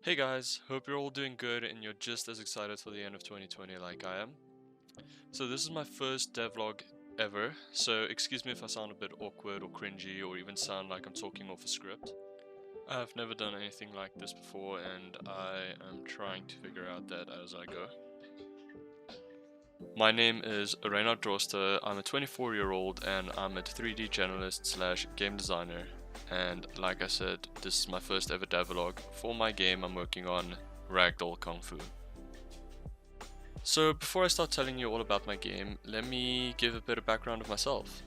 Hey guys, hope you're all doing good and you're just as excited for the end of 2020 like I am. So this is my first devlog ever, so excuse me if I sound a bit awkward or cringy or even sound like I'm talking off a script. I've never done anything like this before and I am trying to figure out that as I go. My name is Ragdoll Droster, I'm a 24-year-old and I'm a 3D journalist slash game designer. And like I said, this is my first ever devlog for my game I'm working on, Ragdoll Kung-Fu. So before I start telling you all about my game, let me give a bit of background of myself.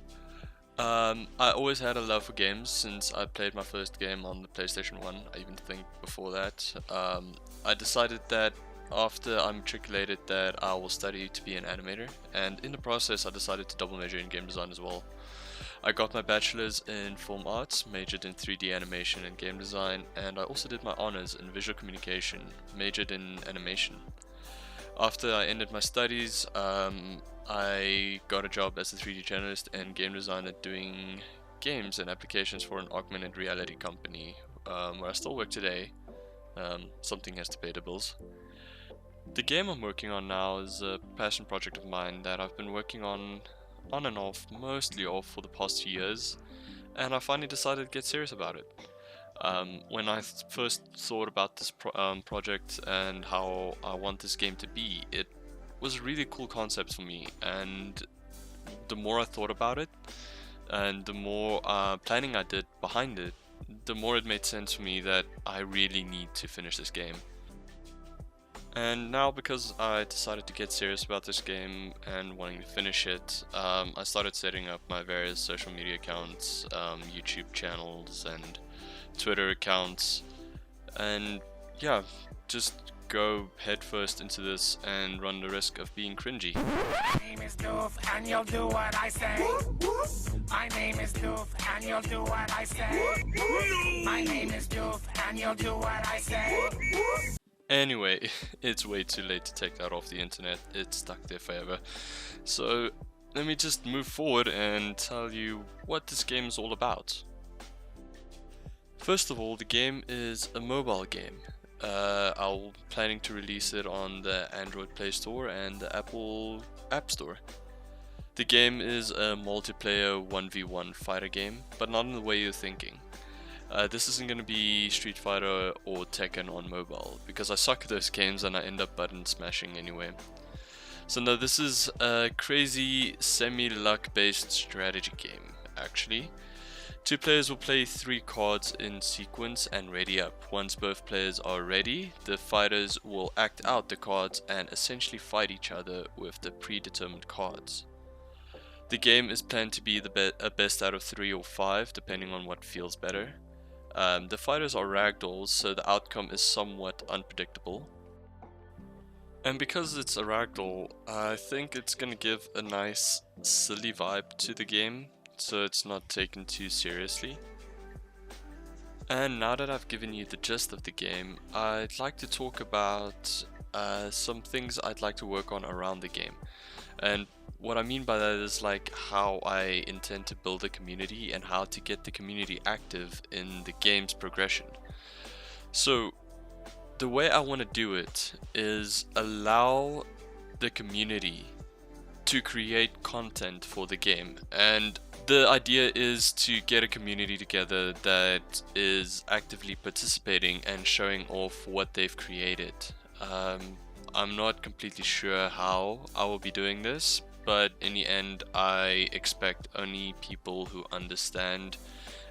I always had a love for games since I played my first game on the PlayStation 1, I even think before that. I decided that after I matriculated that I will study to be an animator, and in the process I decided to double major in game design as well. I got my bachelor's in film arts, majored in 3D animation and game design, and I also did my honors in visual communication, majored in animation. After I ended my studies, I got a job as a 3D journalist and game designer doing games and applications for an augmented reality company, where I still work today. Something has to pay the bills. The game I'm working on now is a passion project of mine that I've been working on and off, mostly off for the past 2 years, and I finally decided to get serious about it. When I first thought about this project and how I want this game to be, it was a really cool concept for me, and the more I thought about it, and the more planning I did behind it, the more it made sense for me that I really need to finish this game. And now, because I decided to get serious about this game and wanting to finish it, I started setting up my various social media accounts, YouTube channels, and Twitter accounts, and yeah, just go headfirst into this and run the risk of being cringy. My name is Doof, and you'll do what I say. My name is Doof, and you'll do what I say. My name is Doof, and you'll do what I say. Anyway, it's way too late to take that off the internet, it's stuck there forever. So let me just move forward and tell you what this game is all about. First of all, the game is a mobile game. I'm planning to release it on the Android Play Store and the Apple App Store. The game is a multiplayer 1v1 fighter game, but not in the way you're thinking. This isn't going to be Street Fighter or Tekken on mobile, because I suck at those games and I end up button smashing anyway. So no, this is a crazy semi-luck based strategy game, actually. Two players will play 3 cards in sequence and ready up. Once both players are ready, the fighters will act out the cards and essentially fight each other with the predetermined cards. The game is planned to be a best out of 3 or 5, depending on what feels better. The fighters are ragdolls, so the outcome is somewhat unpredictable. And because it's a ragdoll, I think it's gonna give a nice silly vibe to the game, so it's not taken too seriously. And now that I've given you the gist of the game, I'd like to talk about some things I'd like to work on around the game. And what I mean by that is like how I intend to build a community and how to get the community active in the game's progression. So the way I want to do it is allow the community to create content for the game, and the idea is to get a community together that is actively participating and showing off what they've created. I'm not completely sure how I will be doing this, but in the end I expect only people who understand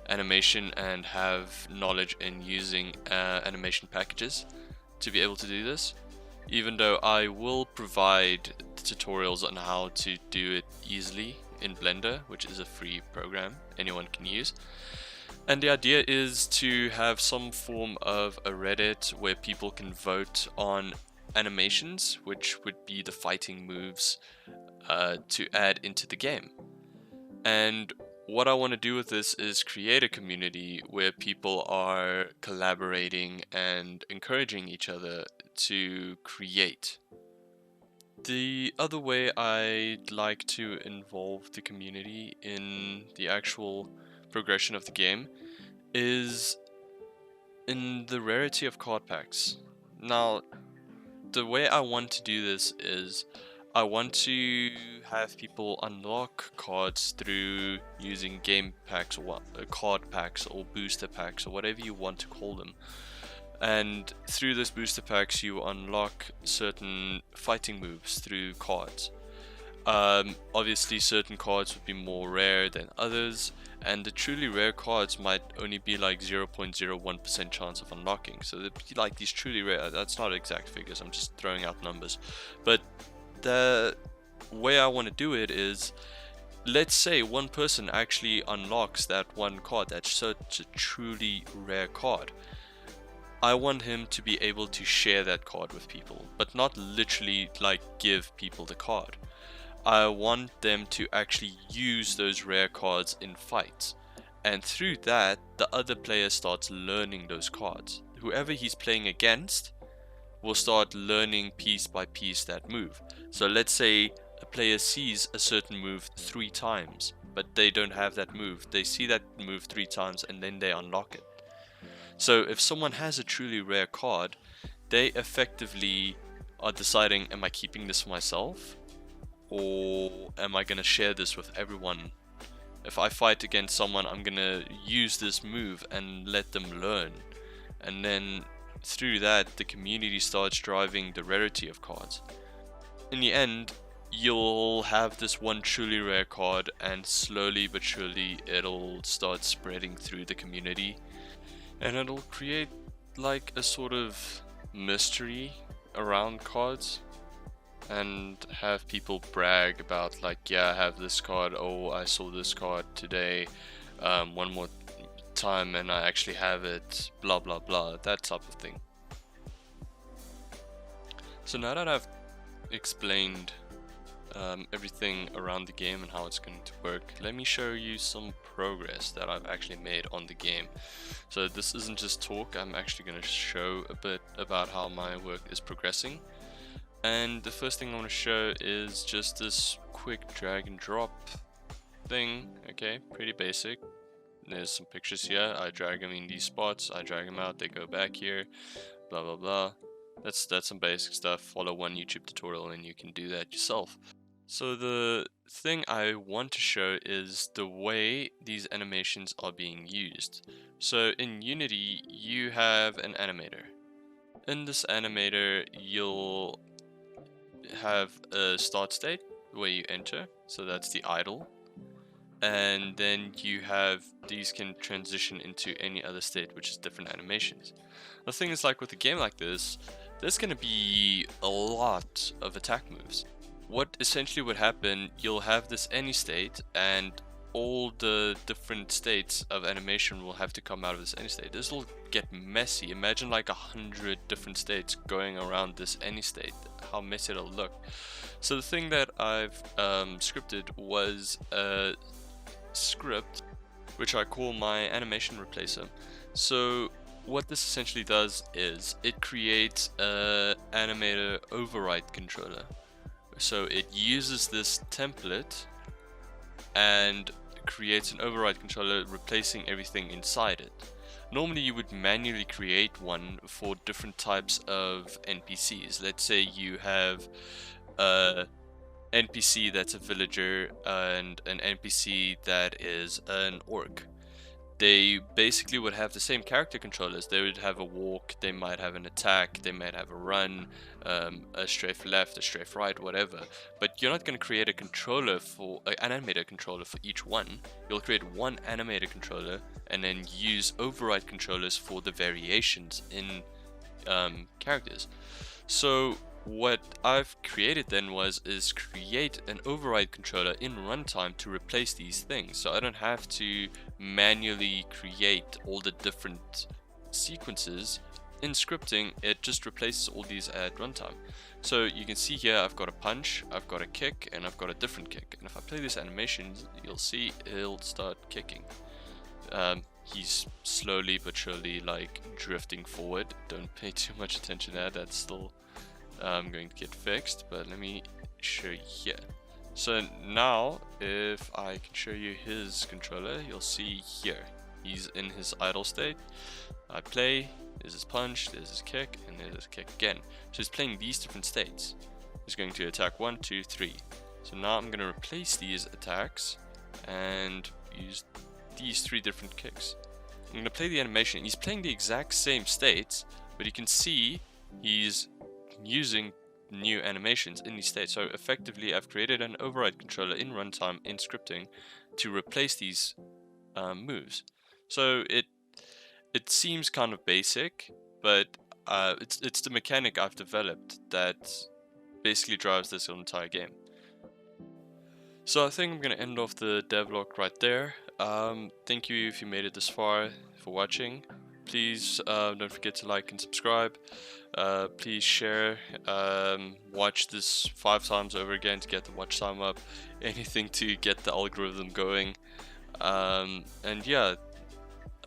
animation and have knowledge in using animation packages to be able to do this, even though I will provide tutorials on how to do it easily in Blender, which is a free program anyone can use. And the idea is to have some form of a Reddit where people can vote on animations, which would be the fighting moves to add into the game. And what I want to do with this is create a community where people are collaborating and encouraging each other to create. The other way I'd like to involve the community in the actual progression of the game is in the rarity of card packs. Now, the way I want to do this is I want to have people unlock cards through using game packs or card packs or booster packs or whatever you want to call them. And through those booster packs, you unlock certain fighting moves through cards. Obviously, certain cards would be more rare than others, and the truly rare cards might only be like 0.01% chance of unlocking. So they'd be like these truly rare. That's not exact figures, I'm just throwing out numbers. But the way I want to do it is, let's say one person actually unlocks that one card that's such a truly rare card. I want him to be able to share that card with people, but not literally like give people the card. I want them to actually use those rare cards in fights, and through that the other player starts learning those cards. Whoever he's playing against will start learning piece by piece that move. So let's say a player sees a certain move 3 times, but they don't have that move. They see that move 3 times and then they unlock it. So if someone has a truly rare card, they effectively are deciding, am I keeping this for myself, or am I going to share this with everyone? If I fight against someone, I'm going to use this move and let them learn. And then through that, the community starts driving the rarity of cards. In the end, you'll have this one truly rare card, and slowly but surely it'll start spreading through the community. And it'll create like a sort of mystery around cards, and have people brag about like, yeah, I have this card, oh, I saw this card today, one more time and I actually have it, blah blah blah, that type of thing. So now that I've explained everything around the game and how it's going to work, let me show you some progress that I've actually made on the game. So this isn't just talk, I'm actually going to show a bit about how my work is progressing. And the first thing I want to show is just this quick drag and drop thing. Okay, pretty basic. There's some pictures here, I drag them in these spots, I drag them out, they go back here, blah blah blah. That's some basic stuff. Follow one YouTube tutorial and you can do that yourself. So the thing I want to show is the way these animations are being used. So in Unity, you have an animator. In this animator, you'll have a start state where you enter, so that's the idle. And then you have, these can transition into any other state, which is different animations. The thing is, like with a game like this, there's going to be a lot of attack moves. What essentially would happen, you'll have this any state, and all the different states of animation will have to come out of this any state. This will get messy. Imagine like 100 different states going around this any state, how messy it'll look. So the thing that I've scripted was a script which I call my animation replacer. So what this essentially does is it creates a animator override controller. So it uses this template and creates an override controller replacing everything inside it. Normally you would manually create one for different types of NPCs. Let's say you have a NPC that's a villager and an NPC that is an orc. They basically would have the same character controllers. They would have a walk, they might have an attack, they might have a run, a strafe left, a strafe right, whatever. But you're not going to create a controller for an animator controller for each one. You'll create one animator controller and then use override controllers for the variations in characters. So what I've created then is create an override controller in runtime to replace these things, so I don't have to manually create all the different sequences. In scripting, it just replaces all these at runtime. So you can see here I've got a punch, I've got a kick, and I've got a different kick. And if I play these animations, you'll see he'll start kicking. He's slowly but surely like drifting forward. Don't pay too much attention to that, that's still going to get fixed, but let me show you here. So now if I can show you his controller, you'll see here he's in his idle state. I play, there's his punch, there's his kick, and there's his kick again. So he's playing these different states. He's going to attack 1, 2, 3. So now I'm going to replace these attacks and use these 3 different kicks. I'm going to play the animation. He's playing the exact same states, but you can see he's using new animations in these states. So effectively I've created an override controller in runtime in scripting to replace these moves. So it seems kind of basic, but it's the mechanic I've developed that basically drives this entire game. So I think I'm gonna end off the devlog right there. Thank you if you made it this far for watching. Please don't forget to like and subscribe. Please share. Watch this 5 times over again to get the watch time up. Anything to get the algorithm going. And yeah,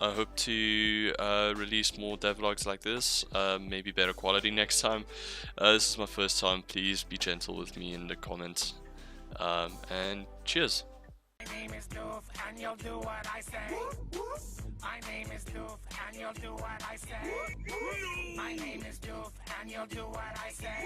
I hope to release more devlogs like this, maybe better quality next time. This is my first time. Please be gentle with me in the comments. And cheers. My name is Doof, and you'll do what I say. My name is Doof, and you'll do what I say. My name is Doof, and you'll do what I say.